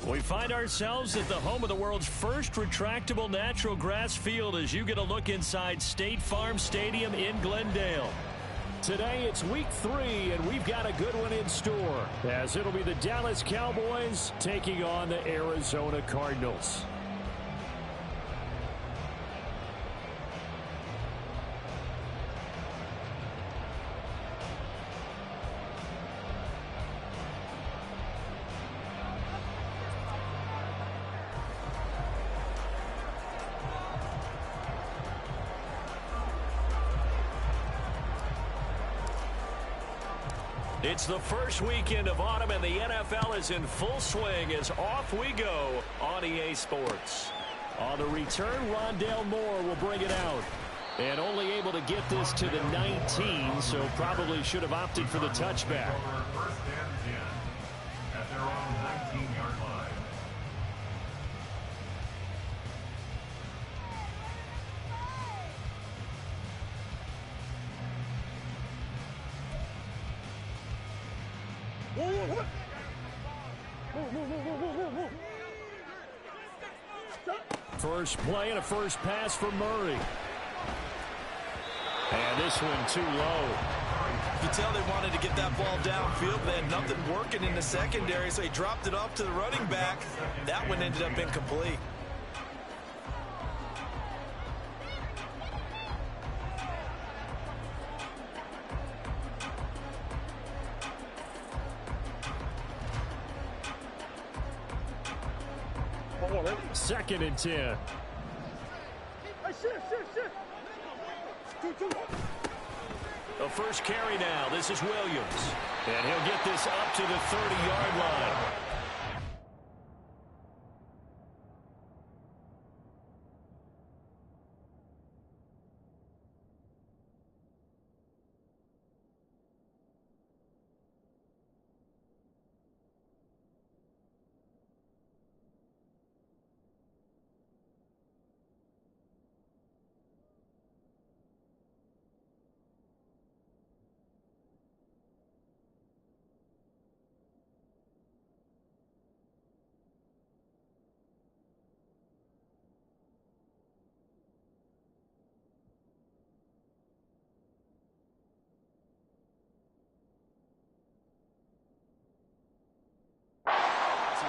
We find ourselves at the home of the world's first retractable natural grass field as you get a look inside State Farm Stadium in Glendale. Today it's week 3, and we've got a good one in store, as it'll be the Dallas Cowboys taking on the Arizona Cardinals. It's the first weekend of autumn, and the NFL is in full swing as off we go on EA Sports. On the return, Rondale Moore will bring it out. And only able to get this to the 19, so probably should have opted for the touchback. First and 10 at their own 19-yard line. First play and a first pass for Murray. And this one too low. You can tell they wanted to get that ball downfield. They had nothing working in the secondary, so he dropped it off to the running back. That one ended up incomplete. Second and 10. The first carry now. This is Williams. And he'll get this up to the 30-yard line.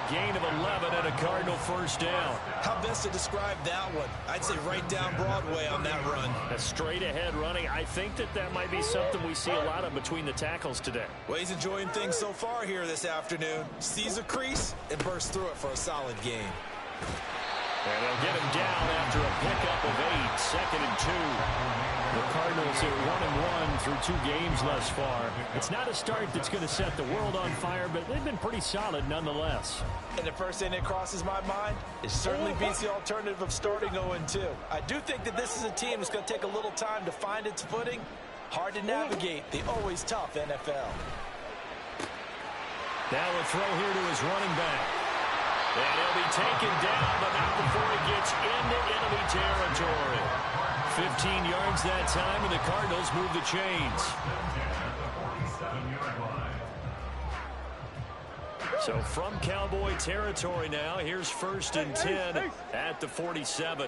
Gain of 11 and a Cardinal first down. How best to describe that one? I'd say right down Broadway on that run. A straight ahead running. I think that might be something we see a lot of between the tackles today. Well, he's enjoying things so far here this afternoon. Sees a crease and bursts through it for a solid gain. And they'll get him down after a pickup of 8, second and 2. The Cardinals are 1-1 through 2 games thus far. It's not a start that's going to set the world on fire, but they've been pretty solid nonetheless. And the first thing that crosses my mind, it certainly beats the alternative of starting 0-2. I do think that this is a team that's going to take a little time to find its footing. Hard to navigate the always tough NFL. Now a throw here to his running back. And he'll be taken down, but not before he gets into enemy territory. 15 yards that time, and the Cardinals move the chains. So from Cowboy territory now, here's first and 10 at the 47.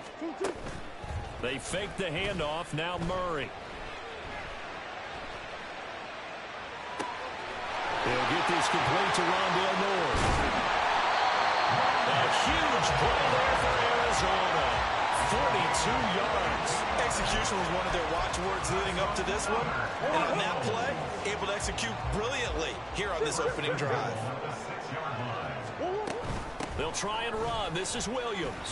They fake the handoff, now Murray. They'll get this complete to Rondale Moore. A huge play there for Arizona. 42 yards. Execution was one of their watchwords leading up to this one. And on that play, able to execute brilliantly here on this opening drive. They'll try and run. This is Williams.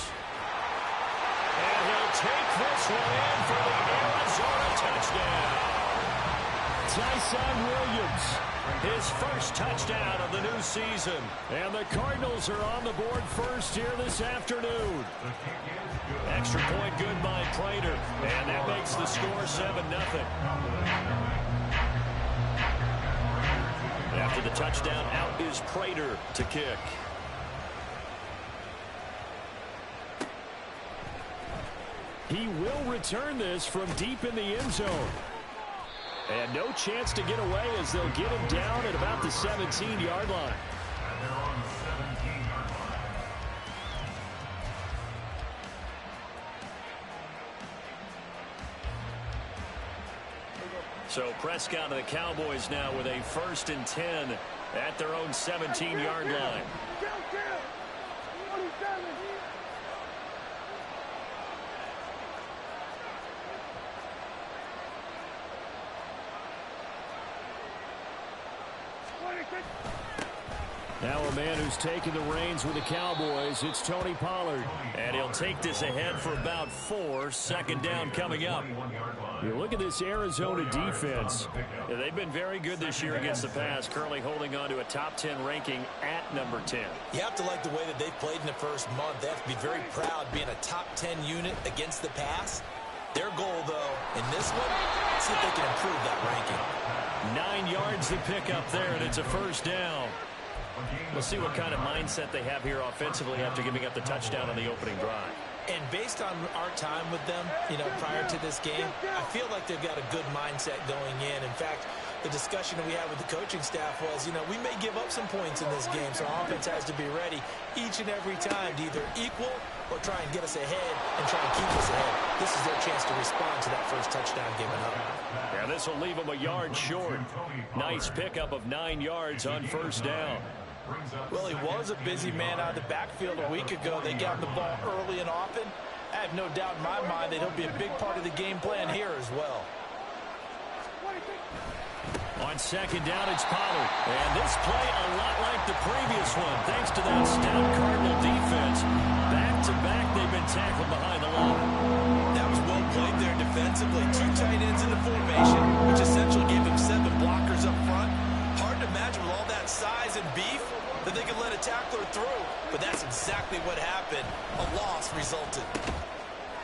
And he'll take this one in for the Arizona touchdown. Tyson Williams, his first touchdown of the new season. And the Cardinals are on the board first here this afternoon. Extra point good by Prater. And that makes the score 7-0. After the touchdown, out is Prater to kick. He will return this from deep in the end zone. And no chance to get away as they'll get him down at about the 17-yard line. So Prescott and the Cowboys now with a 1st and 10 at their own 17-yard line. Now a man who's taking the reins with the Cowboys, it's Tony Pollard. And he'll take this ahead for about 4. 2nd down coming up. You look at this Arizona defense. Yeah, they've been very good this year against the pass, currently holding on to a top 10 ranking at number 10. You have to like the way that they've played in the first month. They have to be very proud being a top 10 unit against the pass. Their goal, though, in this one, see if they can improve that ranking. 9 yards to pick up there, and it's a 1st down. We'll see what kind of mindset they have here offensively after giving up the touchdown on the opening drive. And based on our time with them, prior to this game, I feel like they've got a good mindset going in. In fact, the discussion that we had with the coaching staff was, we may give up some points in this game, so our offense has to be ready each and every time to either equal or try and get us ahead and try and keep us ahead. This is their chance to respond to that first touchdown given up. Yeah, this will leave them a yard short. Nice pickup of 9 yards on 1st down. Well, he was a busy man out of the backfield a week ago. They got him the ball early and often. I have no doubt in my mind that he'll be a big part of the game plan here as well. On 2nd down, it's Pollard. And this play a lot like the previous one, thanks to that stout Cardinal defense. Back-to-back, they've been tackled behind the line. That was well played there defensively. 2 tight ends in the formation, which essentially gave them 7 blockers up front. Hard to imagine with all that size and beef that they could let a tackler through. But that's exactly what happened. A loss resulted.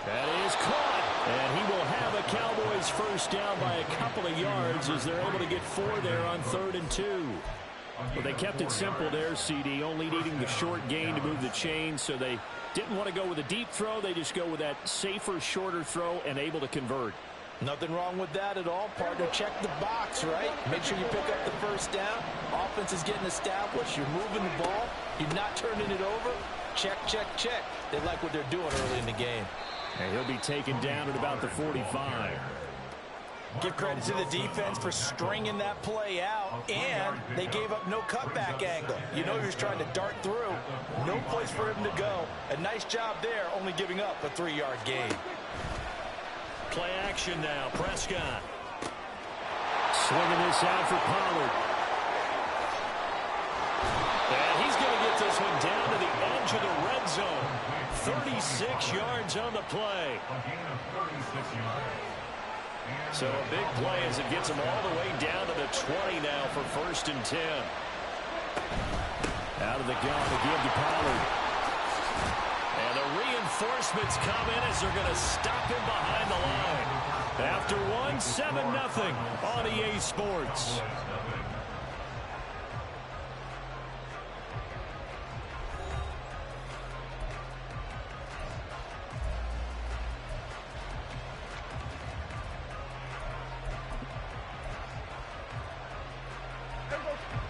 That is caught. And he will have a Cowboys 1st down by a couple of yards as they're able to get 4 there on 3rd and 2. Well, they kept it simple there, CD, only needing the short gain to move the chain, so they didn't want to go with a deep throw. They just go with that safer, shorter throw and able to convert. Nothing wrong with that at all, partner. Check the box, right? Make sure you pick up the 1st down. Offense is getting established. You're moving the ball. You're not turning it over. Check, check, check. They like what they're doing early in the game. And he'll be taken down at about the 45. Give credit to the defense for stringing that play out, and they gave up no cutback angle. He was trying to dart through. No place for him to go. A nice job there, only giving up a 3-yard gain. Play action now, Prescott. Swinging this out for Pollard. And he's going to get this one down to the edge of the red zone. 36 yards on the play. So a big play as it gets him all the way down to the 20 now for 1st and 10. Out of the gun to give to Pollard. And the reinforcements come in as they're going to stop him behind the line. After 7-0 on EA Sports.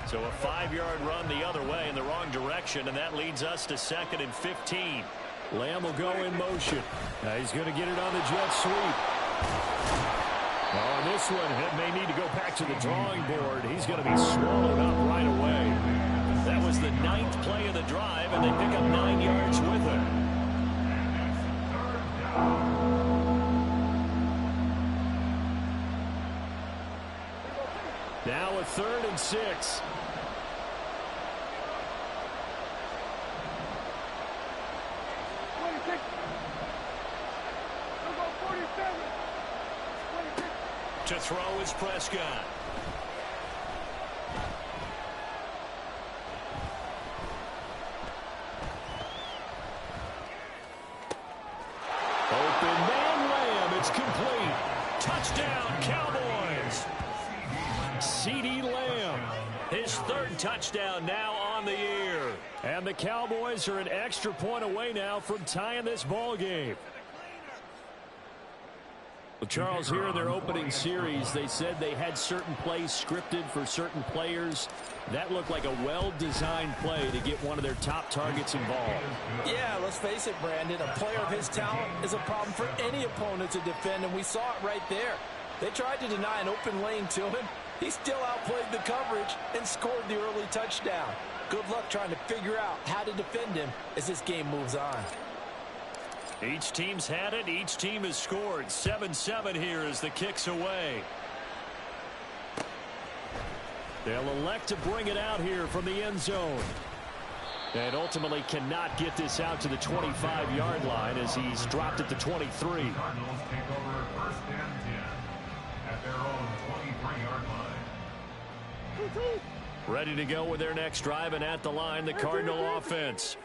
So a 5-yard run the other way in the wrong direction, and that leads us to 2nd and 15. Lamb will go in motion. Now he's going to get it on the jet sweep. On this one, it may need to go back to the drawing board. He's going to be swallowed up right away. That was the 9th play of the drive, and they pick up 9 yards with it. Now a 3rd and 6. To throw is Prescott. Open man Lamb. It's complete. Touchdown, Cowboys. CeeDee Lamb. His 3rd touchdown now on the year. And the Cowboys are an extra point away now from tying this ball game. Well, Charles, here in their opening series, they said they had certain plays scripted for certain players. That looked like a well-designed play to get one of their top targets involved. Yeah, let's face it, Brandon. A player of his talent is a problem for any opponent to defend, and we saw it right there. They tried to deny an open lane to him. He still outplayed the coverage and scored the early touchdown. Good luck trying to figure out how to defend him as this game moves on. Each team's had it. Each team has scored. 7-7 here as the kick's away. They'll elect to bring it out here from the end zone. And ultimately cannot get this out to the 25-yard line as he's dropped at the 23. Cardinals take over first and 10 at their own 23-yard line. Ready to go with their next drive, and at the line, the Cardinal offense.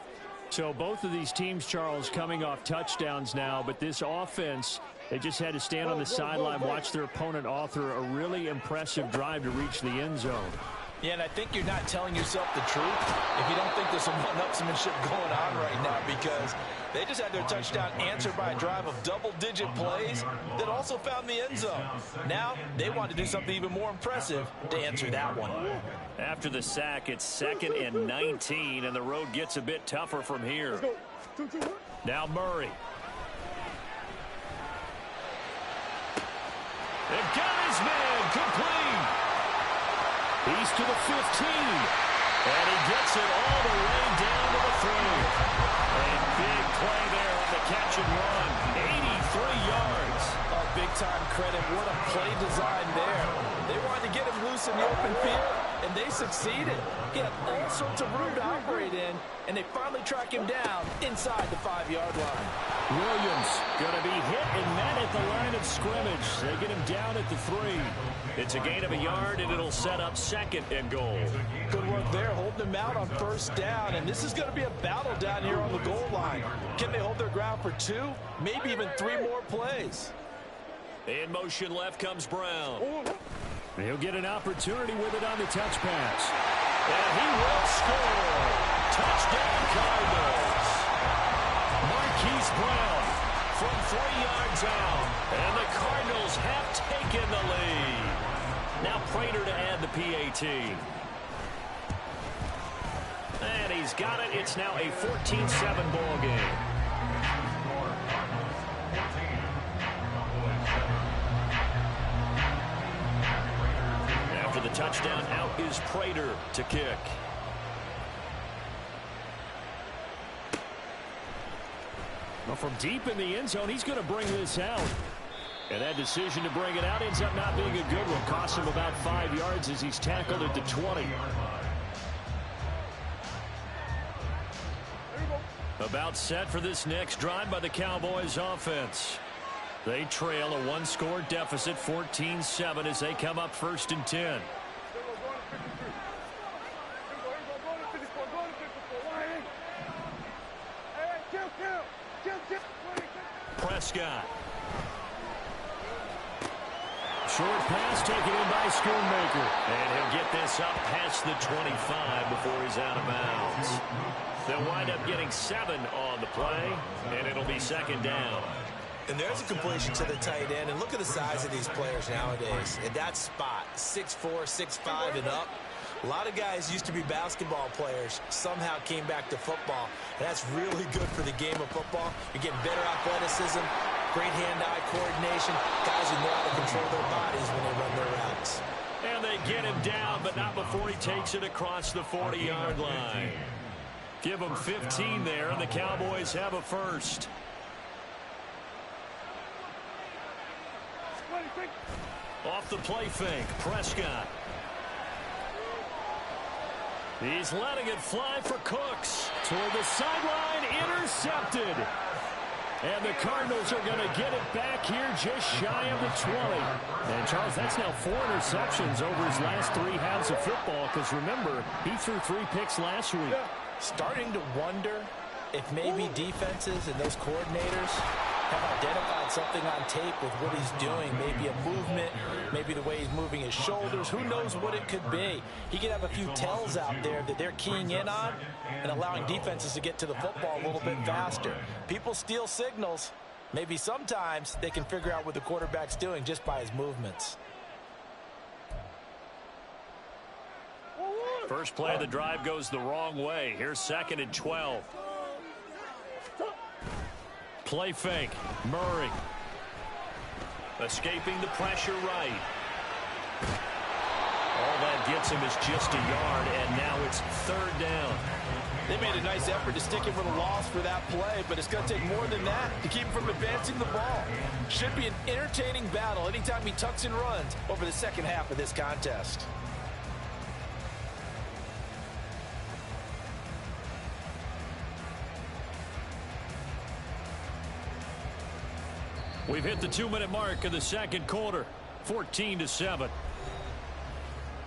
So both of these teams, Charles, coming off touchdowns now, but this offense, they just had to stand on the sideline, watch their opponent author a really impressive drive to reach the end zone. Yeah, and I think you're not telling yourself the truth if you don't think there's some one-upsmanship going on right now, because they just had their touchdown answered by a drive of double-digit plays that also found the end zone. Now they want to do something even more impressive to answer that one. After the sack, it's 2nd and 19, and the road gets a bit tougher from here. Now Murray. They've got his man complete. He's to the 15, and he gets it all the way down to the 3. A big play there on the catch and run. 83 yards. Oh, big-time credit. What a play design there. They wanted to get him loose in the open field, and they succeeded. He had all sorts of room to operate in, and they finally track him down inside the 5-yard line. Williams going to be hit and met at the line of scrimmage. They get him down at the 3. It's a gain of a yard, and it'll set up 2nd and goal. Good work there, holding him out on first down, and this is going to be a battle down here on the goal line. Can they hold their ground for 2, maybe even 3 more plays? In motion left comes Brown. He'll get an opportunity with it on the touch pass. And he will score. Touchdown Cardinals. Marquise Brown from 3 yards out. And the Cardinals have taken the lead. Now Prater to add the PAT. And he's got it. It's now a 14-7 ball game. After the touchdown, out is Prater to kick. Well, from deep in the end zone, he's going to bring this out. And that decision to bring it out ends up not being a good one. Costs him about 5 yards as he's tackled at the 20. About set for this next drive by the Cowboys offense. They trail a 1-score deficit, 14-7, as they come up 1st and 10. Prescott. Short pass taken in by Schoonmaker. And he'll get this up past the 25 before he's out of bounds. They'll wind up getting 7 on the play, and it'll be 2nd down. And there's a completion to the tight end. And look at the size of these players nowadays. In that spot, 6'4", 6'5", and up. A lot of guys used to be basketball players, somehow came back to football. And that's really good for the game of football. You're getting better athleticism, great hand-eye coordination, guys who know how to control their bodies when they run their routes. And they get him down, but not before he takes it across the 40-yard line. Give him 15 there, and the Cowboys have a first. Off the play fake, Prescott. He's letting it fly for Cooks. Toward the sideline, intercepted. And the Cardinals are going to get it back here just shy of the 20. And, Charles, that's now 4 interceptions over his last 3 halves of football, because, remember, he threw 3 picks last week. Starting to wonder if maybe defenses and those coordinators have identified something on tape with what he's doing. Maybe a movement, maybe the way he's moving his shoulders. Who knows what it could be? He could have a few tells out there that they're keying in on and allowing defenses to get to the football a little bit faster. People steal signals. Maybe sometimes they can figure out what the quarterback's doing just by his movements. First play of the drive goes the wrong way. Here's 2nd and 12. Play fake. Murray. Escaping the pressure right. All that gets him is just a yard, and now it's third down. They made a nice effort to stick him with a loss for that play, but it's going to take more than that to keep him from advancing the ball. Should be an entertaining battle anytime he tucks and runs over the second half of this contest. We've hit the 2-minute mark of the second quarter, 14-7.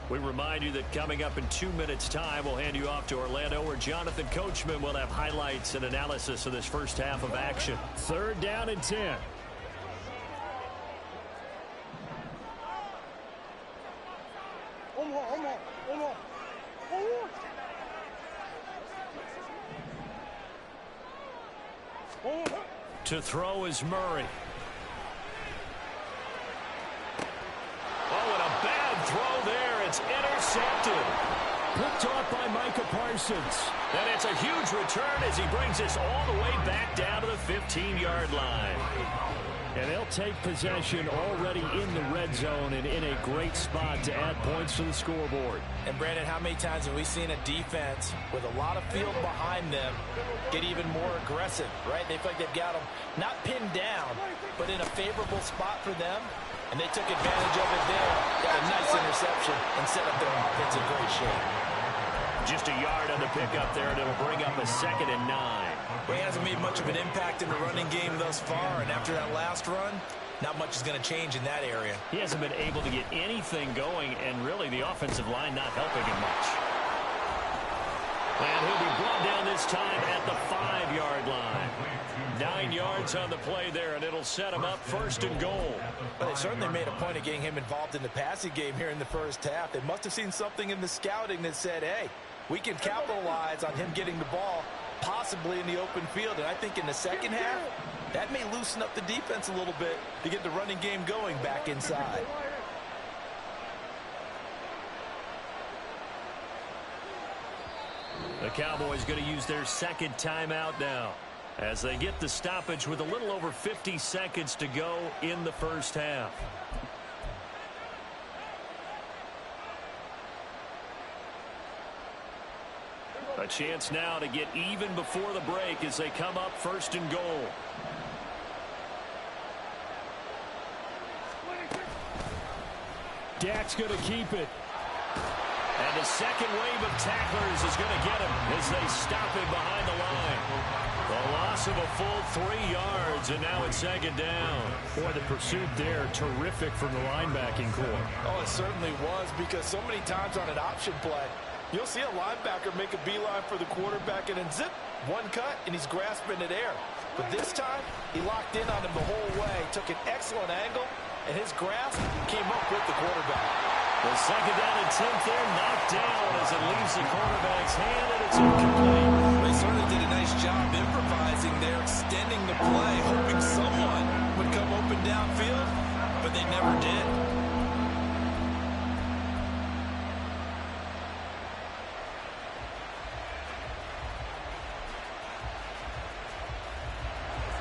We remind you that coming up in 2 minutes' time, we'll hand you off to Orlando, where Jonathan Coachman will have highlights and analysis of this first half of action. Third down and 10. To throw is Murray. Oh, and a bad throw there. It's intercepted. Picked off by Micah Parsons. And it's a huge return as he brings this all the way back down to the 15-yard line. And they'll take possession already in the red zone and in a great spot to add points to the scoreboard. And, Brandon, how many times have we seen a defense with a lot of field behind them get even more aggressive, right? They feel like they've got them not pinned down, but in a favorable spot for them. And they took advantage of it there. Got a nice interception and set up their offense in great shape. Just a yard on the pickup there, and it'll bring up a 2nd and 9. Well, he hasn't made much of an impact in the running game thus far, and after that last run, not much is going to change in that area. He hasn't been able to get anything going, and really the offensive line not helping him much. And he'll be brought down this time at the 5-yard line. 9 yards on the play there, and it'll set him up 1st and goal. But they certainly made a point of getting him involved in the passing game here in the first half. They must have seen something in the scouting that said, hey, we can capitalize on him getting the ball possibly in the open field. And I think in the second half, that may loosen up the defense a little bit to get the running game going back inside. The Cowboys going to use their 2nd timeout now as they get the stoppage with a little over 50 seconds to go in the first half. A chance now to get even before the break as they come up 1st and goal. Dak's going to keep it. And the second wave of tacklers is going to get him as they stop him behind the line. The loss of a full 3 yards, and now it's 2nd down. Boy, the pursuit there, terrific from the linebacking core. Oh, it certainly was, because so many times on an option play, you'll see a linebacker make a beeline for the quarterback and then zip, one cut, and he's grasping it air. But this time, he locked in on him the whole way, took an excellent angle, and his grasp came up with the quarterback. The 2nd down and 10th there, knocked down as it leaves the quarterback's hand, and it's incomplete. They certainly did a nice job improvising there, extending the play, hoping someone would come open downfield, but they never did.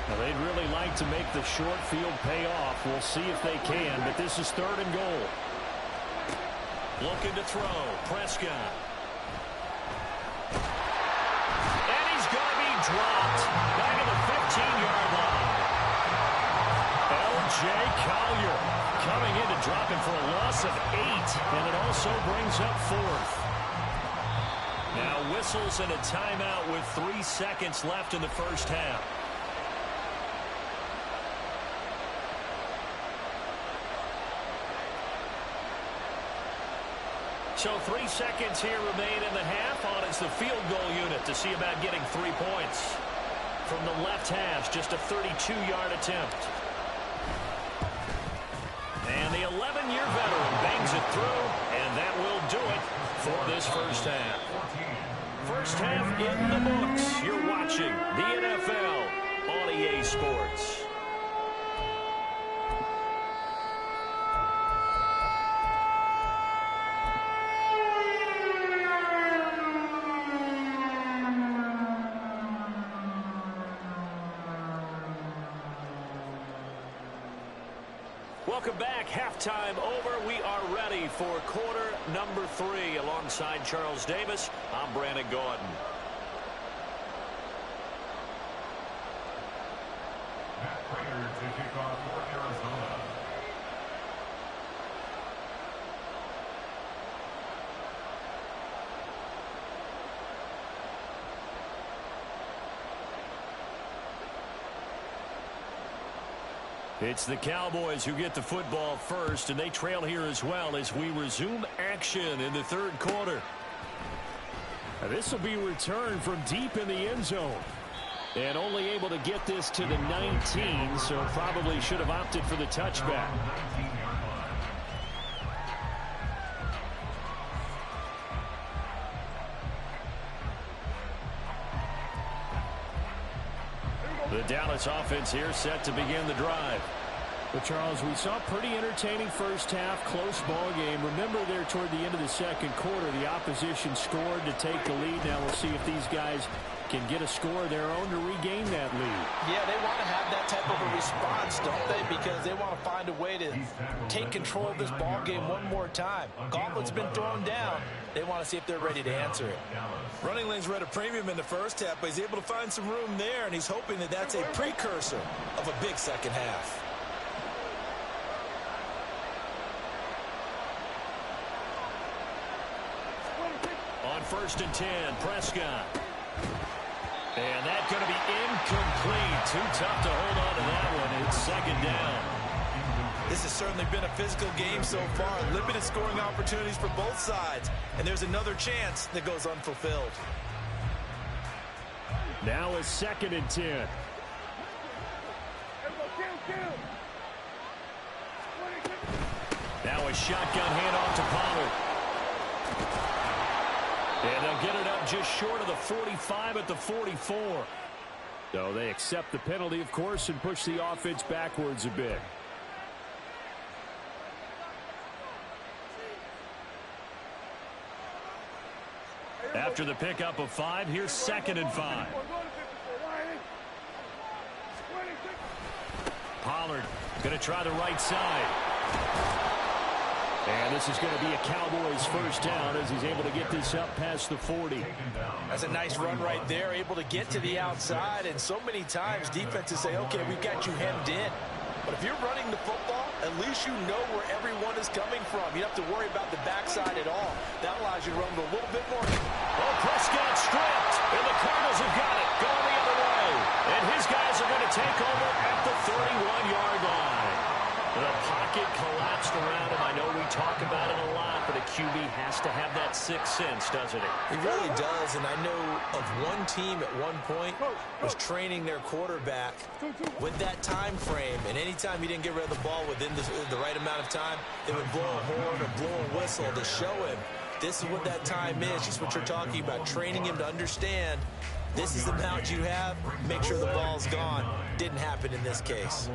Now, they'd really like to make the short field pay off. We'll see if they can, but this is 3rd and goal. Looking to throw. Prescott. And he's going to be dropped back at the 15-yard line. L.J. Collier coming in to drop him for a loss of 8, and it also brings up 4th. Now whistles and a timeout with 3 seconds left in the first half. So 3 seconds here remain in the half. On is the field goal unit to see about getting 3 points. From the left hash, just a 32-yard attempt. And the 11-year veteran bangs it through, and that will do it for this first half. First half in the books. You're watching the NFL on EA Sports. Welcome back. Halftime over. We are ready for quarter number 3. Alongside Charles Davis, I'm Brandon Gordon. Matt Prater to kick off for Arizona. It's the Cowboys who get the football first, and they trail here as well as we resume action in the third quarter. This will be returned from deep in the end zone. And only able to get this to the 19, so probably should have opted for the touchback. The Dallas offense here set to begin the drive. But, Charles, we saw pretty entertaining first half, close ball game. Remember there toward the end of the second quarter, the opposition scored to take the lead. Now we'll see if these guys can get a score of their own to regain that lead. Yeah, they want to have that type of a response, don't they? Because they want to find a way to take control of this ball game one more time. Gauntlet's been thrown down. They want to see if they're ready to answer it. Running lanes were at a premium in the first half, but he's able to find some room there, and he's hoping that that's a precursor of a big second half. On 1st and 10, Prescott. And that's going to be incomplete. Too tough to hold on to that one. It's second down. This has certainly been a physical game so far. Limited scoring opportunities for both sides. And there's another chance that goes unfulfilled. Now a 2nd and 10. Now a shotgun handoff to Pollard. And they'll get it up just short of the 45 at the 44. So they accept the penalty, of course, and push the offense backwards a bit. After the pickup of 5, here's 2nd and 5. Pollard going to try the right side. And this is going to be a Cowboys first down as he's able to get this up past the 40. That's a nice run right there, able to get to the outside. And so many times defenses say, okay, we've got you hemmed in. But if you're running the football, at least you know where everyone is coming from. You don't have to worry about the backside at all. That allows you to run with a little bit more. Oh, Prescott stripped, and the Cardinals have got it. Going the other way. And his guys are going to take over at the 31-yard line. The pocket collapsed around him. I know we talk about it a lot, but a QB has to have that sixth sense, doesn't it? He really does, and I know of one team at one point was training their quarterback with that time frame, and anytime he didn't get rid of the ball within the right amount of time, they would blow a horn or blow a whistle to show him this is what that time is, just what you're talking about, training him to understand this is the amount you have, make sure the ball's gone. Didn't happen in this case.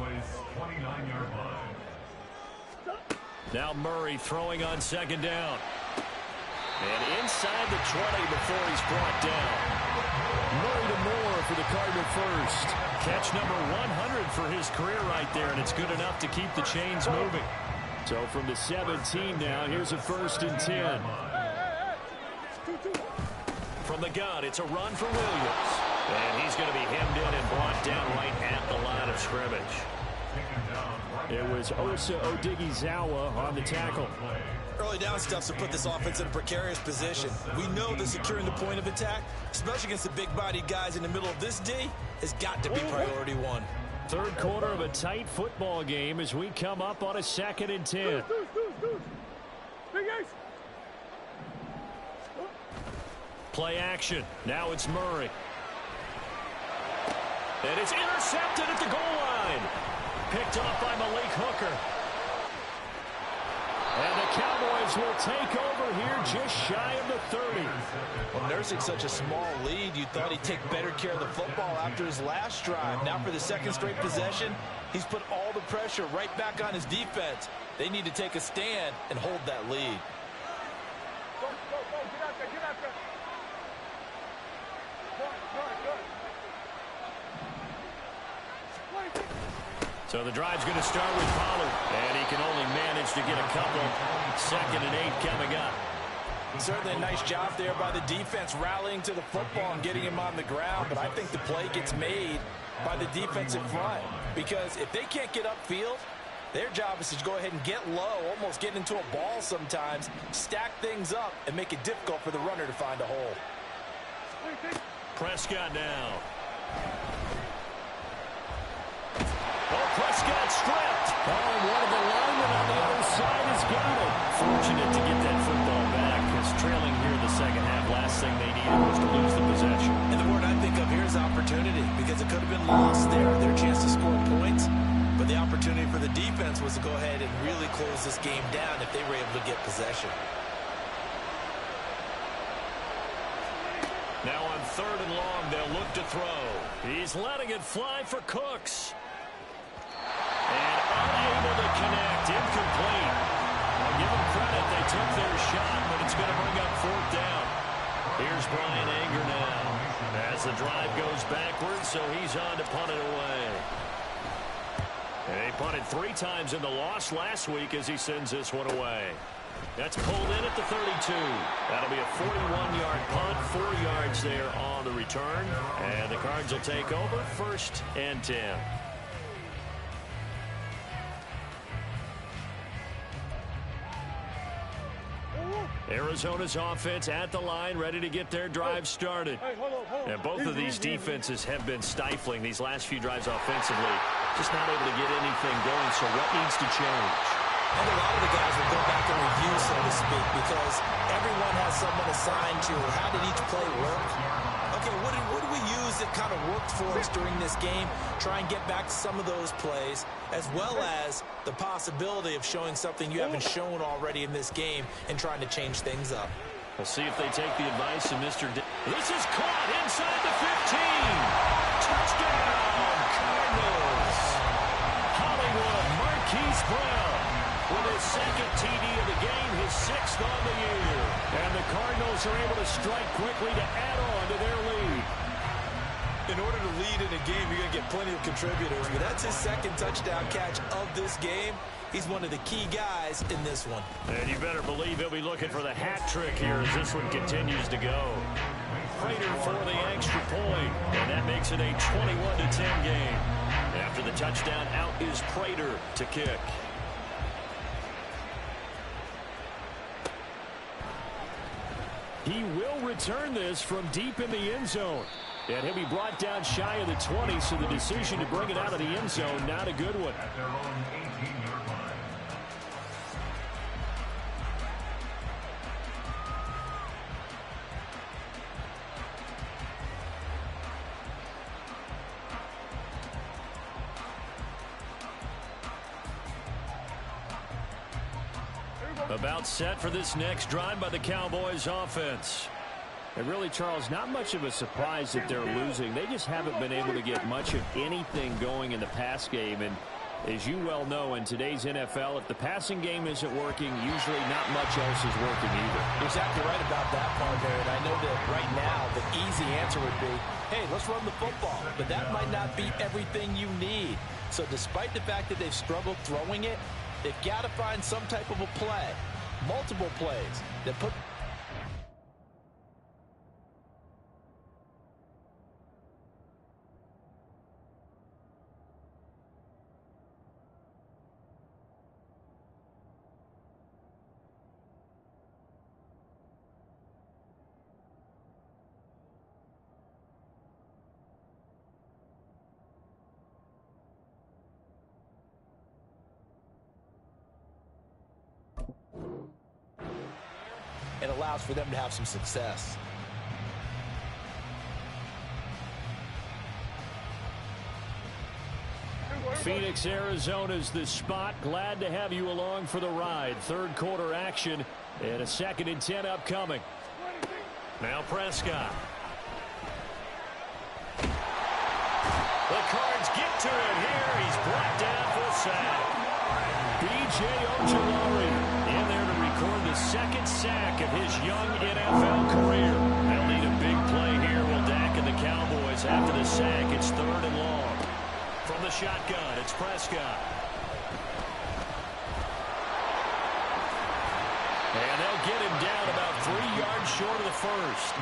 29-yard line. Now Murray throwing on 2nd down. And inside the 20 before he's brought down. Murray to Moore for the Cardinal first. Catch number 100 for his career right there, and it's good enough to keep the chains moving. So from the 17 now, here's a 1st and 10. From the gun, it's a run for Williams. And he's going to be hemmed in and brought down right at the line of scrimmage. It was Osa Odighizuwa on the tackle. Early down stuff to put this offense in a precarious position. We know that securing the point of attack, especially against the big-bodied guys in the middle of this D, has got to be priority one. Third quarter of a tight football game as we come up on a 2nd and 10. Play action. Now it's Murray. And it's intercepted at the goal line. Picked off by Malik Hooker. And the Cowboys will take over here just shy of the 30. Well, nursing such a small lead, you thought he'd take better care of the football after his last drive. Now for the 2nd straight possession, he's put all the pressure right back on his defense. They need to take a stand and hold that lead. So the drive's going to start with Pollard, and he can only manage to get a couple. 2nd and 8 coming up. Certainly a nice job there by the defense rallying to the football and getting him on the ground, but I think the play gets made by the defensive front because if they can't get upfield, their job is to go ahead and get low, almost get into a ball sometimes, stack things up, and make it difficult for the runner to find a hole. Prescott now. Oh, Prescott stripped. Oh, and one of the linemen on the other side has got it. Fortunate to get that football back because trailing here in the second half, last thing they needed was to lose the possession. And the word I think of here is opportunity because it could have been lost there, their chance to score points. But the opportunity for the defense was to go ahead and really close this game down if they were able to get possession. Now on 3rd and long, they'll look to throw. He's letting it fly for Cooks. And unable to connect. Incomplete. I'll give them credit. They took their shot, but it's going to bring up 4th down. Here's Brian Anger now. As the drive goes backwards, so he's on to punt it away. They punted 3 times in the loss last week as he sends this one away. That's pulled in at the 32. That'll be a 41-yard punt, 4 yards there on the return. And the Cards will take over 1st and 10. Arizona's offense at the line, ready to get their drive started. And both of these defenses have been stifling these last few drives offensively. Just not able to get anything going, so what needs to change? And a lot of the guys will go back and review, so to speak, because everyone has someone assigned to how did each play work. Okay, what did we use that kind of worked for us during this game? Try and get back to some of those plays, as well as the possibility of showing something you haven't shown already in this game and trying to change things up. We'll see if they take the advice of Mr. This is caught inside the 15. Touchdown, Cardinals. Hollywood Marquise Brown with his 2nd TD of the game, his 6th on the year. And the Cardinals are able to strike quickly to add on to their lead. In order to lead in a game, you're going to get plenty of contributors, but that's his 2nd touchdown catch of this game. He's one of the key guys in this one. And you better believe he'll be looking for the hat trick here as this one continues to go. Prater for the extra point, and that makes it a 21-10 game. After the touchdown, out is Prater to kick. He will return this from deep in the end zone. And he'll be brought down shy of the 20, so the decision to bring it out of the end zone, not a good one. At their own 18-yard line. About set for this next drive by the Cowboys offense. And really, Charles, not much of a surprise that they're losing. They just haven't been able to get much of anything going in the pass game. And as you well know, in today's NFL, if the passing game isn't working, usually not much else is working either. You're exactly right about that part there. And I know that right now the easy answer would be, hey, let's run the football. But that might not be everything you need. So despite the fact that they've struggled throwing it, they've got to find some type of a play, multiple plays that put and allows for them to have some success. Phoenix, Arizona's the spot. Glad to have you along for the ride. 3rd quarter action and a 2nd and 10 upcoming. Now Prescott. The Cards get to it here. He's brought down for a sack. B.J. Ojulari in there to record the 2nd sack of his young NFL career. They'll need a big play here. Will Dak and the Cowboys after the sack. It's 3rd and long. From the shotgun, it's Prescott. And they'll get him down about 3 yards short of the first.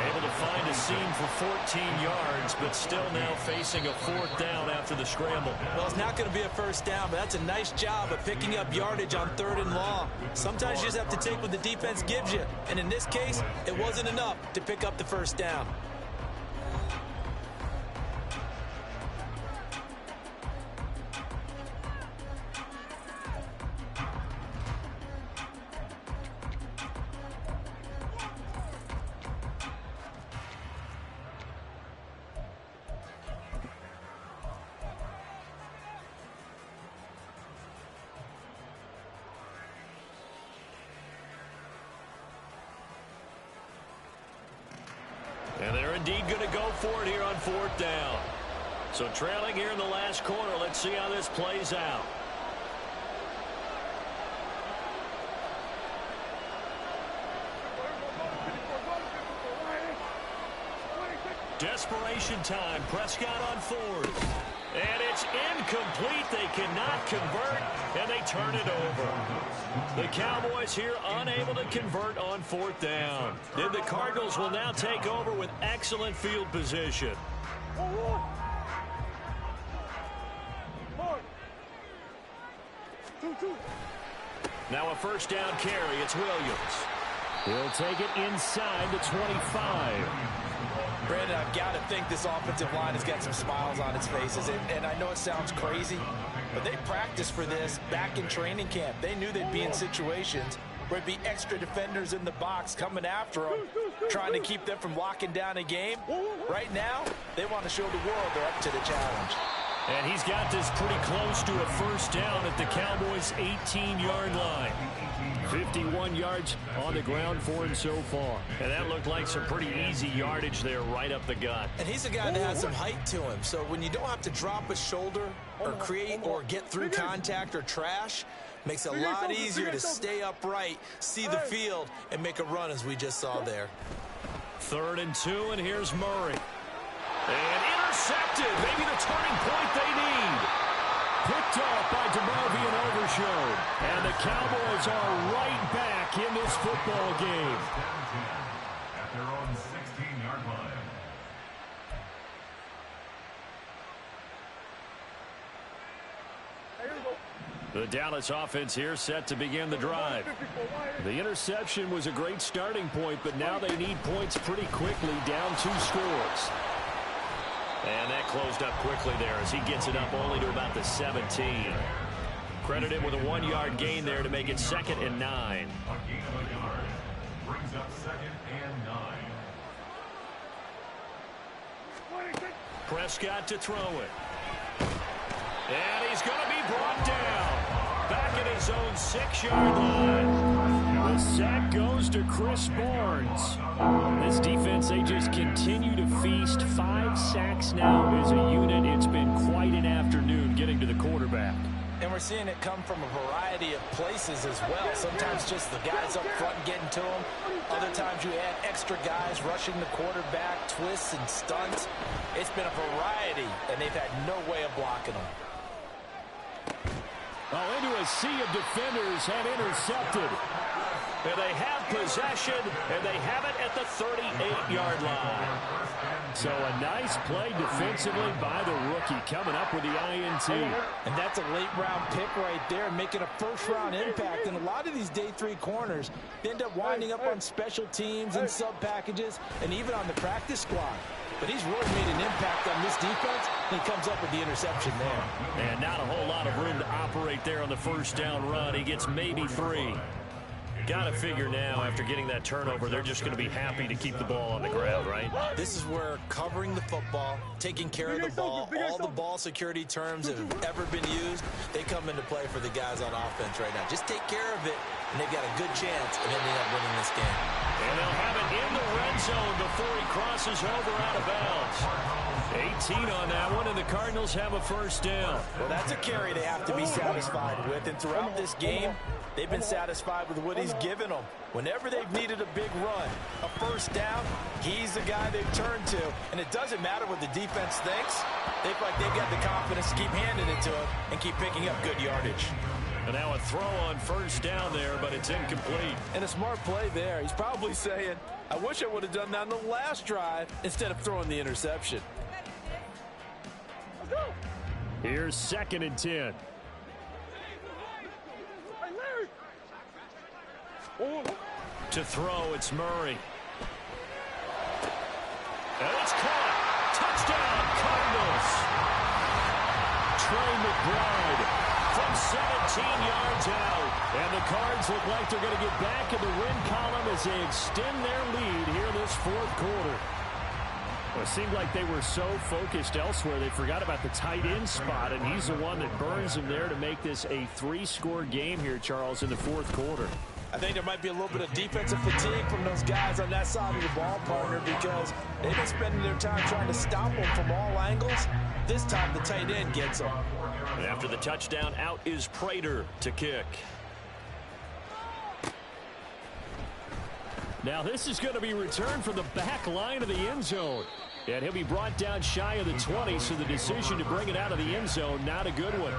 Able to find a seam for 14 yards, but still now facing a 4th down after the scramble. Well, it's not going to be a first down, but that's a nice job of picking up yardage on 3rd and long. Sometimes you just have to take what the defense gives you. And in this case, it wasn't enough to pick up the first down. And they're indeed going to go for it here on 4th down. So trailing here in the last quarter. Let's see how this plays out. Desperation time. Prescott on 4th. And it's incomplete. They cannot convert, and they turn it over. The Cowboys here unable to convert on 4th down. Then the Cardinals will now take over with excellent field position. Now a first down carry. It's Williams. He'll take it inside the 25. Brandon, I've got to think this offensive line has got some smiles on its faces. And I know it sounds crazy, but they practiced for this back in training camp. They knew they'd be in situations where it'd be extra defenders in the box coming after them, trying to keep them from locking down a game. Right now, they want to show the world they're up to the challenge. And he's got this pretty close to a first down at the Cowboys' 18-yard line. 51 yards on the ground for him so far. And that looked like some pretty easy yardage there right up the gut. And he's a guy that has some height to him. So when you don't have to drop a shoulder or create or get through contact or trash, makes it a lot easier to stay upright, see the field, and make a run as we just saw there. 3rd and 2, and here's Murray. And intercepted. Maybe the turning point they need. Picked off by DeMarvin and Overshown. And the Cowboys are right back in this football game. At their own 16-yard line. The Dallas offense here set to begin the drive. The interception was a great starting point, but now they need points pretty quickly, down 2 scores. And that closed up quickly there as he gets it up only to about the 17. Credit him with a 1-yard gain there to make it 2nd and 9. A gain of a yard brings up 2nd and 9. Prescott to throw it. And he's going to be brought down. Back at his own 6-yard line. The sack goes to Chris Barnes. This defense, they just continue to feast. 5 sacks now as a unit. It's been quite an afternoon getting to the quarterback. And we're seeing it come from a variety of places as well. Sometimes just the guys up front getting to him. Other times you add extra guys rushing the quarterback, twists and stunts. It's been a variety, and they've had no way of blocking them. Oh, into a sea of defenders and intercepted. And they have possession, and they have it at the 38-yard line. So a nice play defensively by the rookie, coming up with the INT. And that's a late-round pick right there, making a first-round impact. And a lot of these day 3 corners end up winding up on special teams and sub-packages and even on the practice squad. But he's really made an impact on this defense, and he comes up with the interception there. And not a whole lot of room to operate there on the first down run. He gets maybe 3. Got to figure now, after getting that turnover, they're just going to be happy to keep the ball on the ground, right? This is where covering the football, taking care of the ball, all the ball security terms that have ever been used, they come into play for the guys on offense right now. Just take care of it, and they've got a good chance of ending up winning this game. And they'll have it in the red zone before he crosses over out of bounds. 18 on that one, and the Cardinals have a first down. Well, that's a carry they have to be satisfied with, and throughout this game, they've been satisfied with what he's given them. Whenever they've needed a big run, a first down, he's the guy they've turned to. And it doesn't matter what the defense thinks. They feel like they've got the confidence to keep handing it to him and keep picking up good yardage. And now a throw on first down there, but it's incomplete. And a smart play there. He's probably saying, I wish I would have done that on the last drive instead of throwing the interception. Here's 2nd and 10. To throw, it's Murray. And it's caught. Touchdown, Cardinals. Trey McBride from 17 yards out. And the Cards look like they're going to get back in the win column as they extend their lead here this fourth quarter. Well, it seemed like they were so focused elsewhere they forgot about the tight end spot, and he's the one that burns them there to make this a 3-score game here, Charles, in the fourth quarter. I think there might be a little bit of defensive fatigue from those guys on that side of the ball, partner, because they've been spending their time trying to stop them from all angles. This time the tight end gets them. And after the touchdown, out is Prater to kick. Now this is going to be returned from the back line of the end zone. And he'll be brought down shy of the 20, so the decision to bring it out of the end zone, not a good one.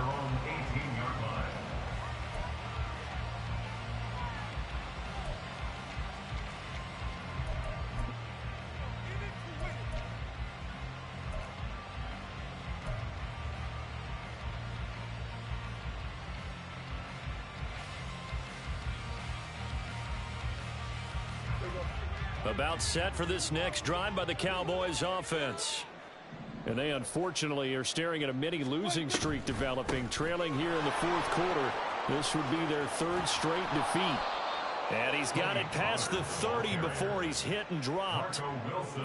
About set for this next drive by the Cowboys offense. And they unfortunately are staring at a mini losing streak developing, trailing here in the fourth quarter. This would be their 3rd straight defeat. And he's got it past the 30 before he's hit and dropped.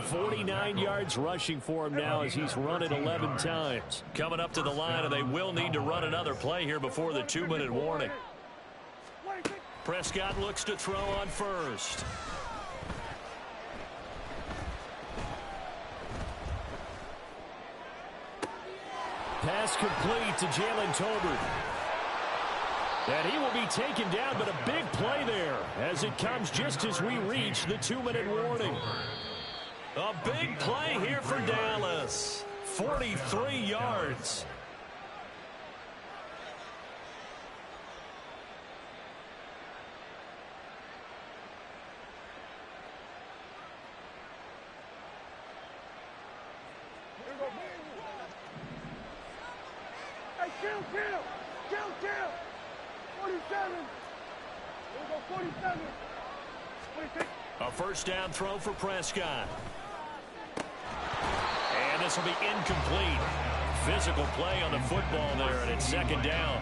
49 yards rushing for him now as he's run it 11 times. Coming up to the line, and they will need to run another play here before the 2-minute warning. Prescott looks to throw on first. Pass complete to Jalen Tolbert. And he will be taken down, but a big play there as it comes just as we reach the 2-minute warning. A big play here for Dallas. 43 yards. Kill. 47. We'll go 47. 46. A first down throw for Prescott. And this will be incomplete. Physical play on the football there, and it's 2nd down.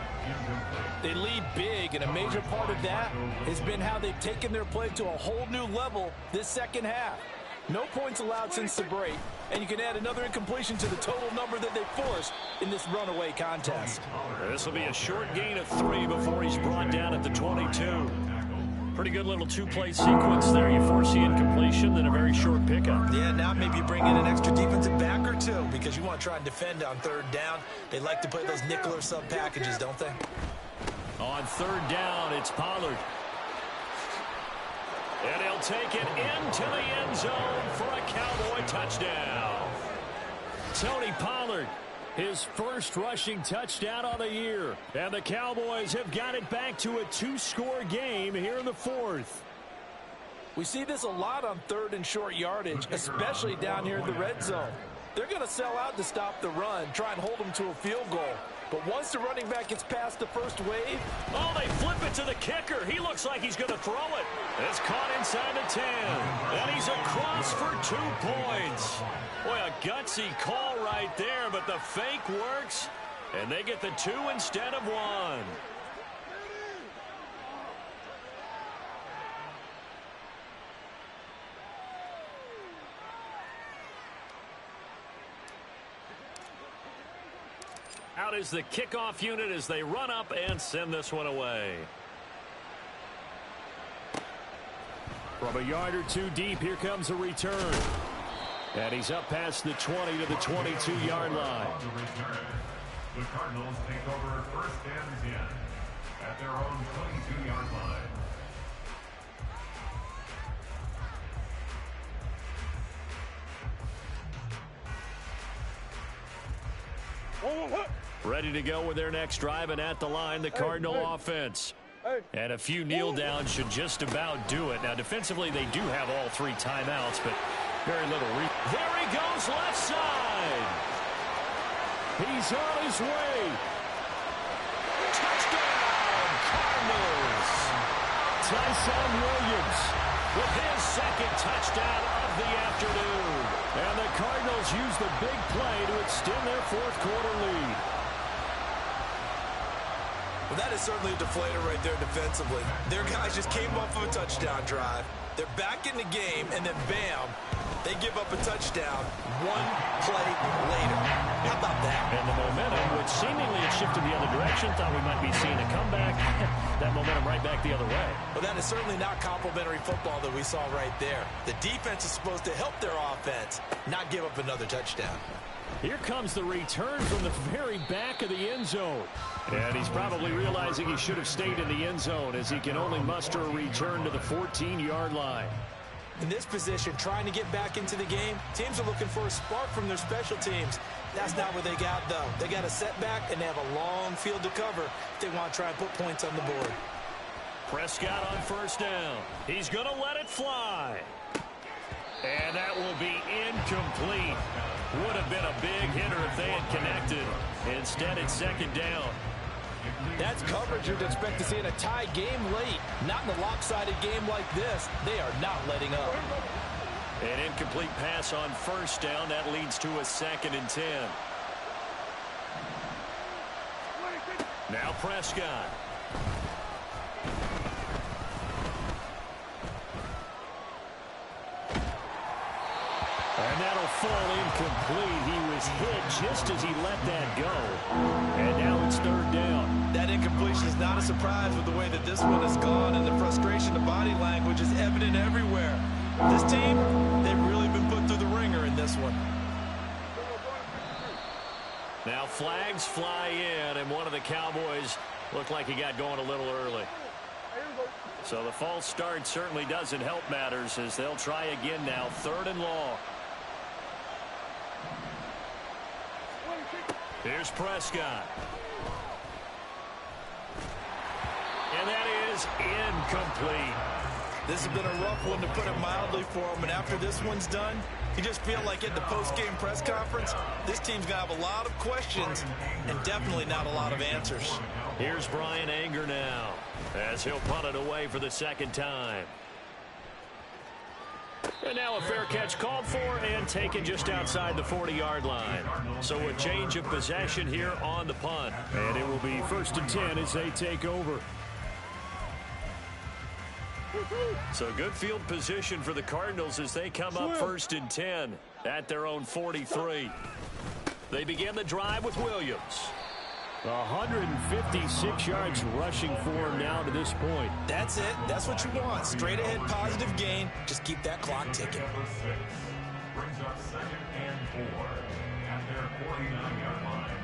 They lead big, and a major part of that has been how they've taken their play to a whole new level this second half. No points allowed since the break, and you can add another incompletion to the total number that they forced in this runaway contest. This will be a short gain of 3 before he's brought down at the 22. Pretty good little 2-play sequence there. You force the incompletion, then a very short pickup. Yeah, now maybe you bring in an extra defensive back or two because you want to try and defend on 3rd down. They like to play those nickel or sub packages, don't they? On 3rd down, it's Pollard. And he'll take it into the end zone for a Cowboy touchdown. Tony Pollard, his first rushing touchdown of the year. And the Cowboys have got it back to a 2-score game here in the 4th. We see this a lot on 3rd and short yardage, especially down here in the red zone. They're going to sell out to stop the run, try and hold them to a field goal. But once the running back gets past the first wave... Oh, they flip it to the kicker. He looks like he's going to throw it. It's caught inside the 10. And he's across for 2 points. Boy, a gutsy call right there, but the fake works. And they get the 2 instead of 1. Out is the kickoff unit as they run up and send this one away. From a yard or 2 deep, here comes a return. And he's up past the 20 to the 22-yard line. On the return, the Cardinals take over first and 10 at their own 22-yard line. Ready to go with their next drive, and at the line, the Cardinal offense. And a few kneel downs should just about do it. Now, defensively, they do have all 3 timeouts, but very little. There he goes, left side. He's on his way. Touchdown, Cardinals. Tyson Williams With his second touchdown of the afternoon. And the Cardinals use the big play to extend their fourth-quarter lead. Well, that is certainly a deflator right there defensively. Their guys just came off of a touchdown drive. They're back in the game, and then bam, they give up a touchdown 1 play later. How about that? And the momentum, which seemingly had shifted the other direction, thought we might be seeing a comeback. That momentum right back the other way. Well, that is certainly not complimentary football that we saw right there. The defense is supposed to help their offense, not give up another touchdown. Here comes the return from the very back of the end zone. And he's probably realizing he should have stayed in the end zone as he can only muster a return to the 14-yard line. In this position, trying to get back into the game, teams are looking for a spark from their special teams. That's not what they got, though. They got a setback, and they have a long field to cover if they want to try and put points on the board. Prescott on first down. He's going to let it fly. And that will be incomplete. Would have been a big hitter if they had connected. Instead, it's second down. That's coverage you'd expect to see in a tie game late. Not in a lopsided game like this. They are not letting up. An incomplete pass on first down. That leads to a 2nd and 10. Now Prescott. And that'll fall incomplete. He was hit just as he let that go. And now it's 3rd down. That incompletion is not a surprise with the way that this one has gone, and the frustration, the body language is evident everywhere. This team, they've really been put through the ringer in this one. Now flags fly in, and one of the Cowboys looked like he got going a little early. So the false start certainly doesn't help matters as they'll try again now. 3rd and long. Here's Prescott. And that is incomplete. This has been a rough one, to put it mildly, for him. And after this one's done, you just feel like at the post-game press conference, this team's going to have a lot of questions and definitely not a lot of answers. Here's Brian Anger now as he'll punt it away for the 2nd time. And now a fair catch called for and taken just outside the 40-yard line. So a change of possession here on the punt. And it will be 1st and 10 as they take over. So good field position for the Cardinals as they come up 1st and 10 at their own 43. They begin the drive with Williams. 156 yards rushing for him now to this point. That's it. That's what you want. Straight ahead, positive gain. Just keep that clock ticking. Number 6 brings up 2nd and 4 at their 49-yard line.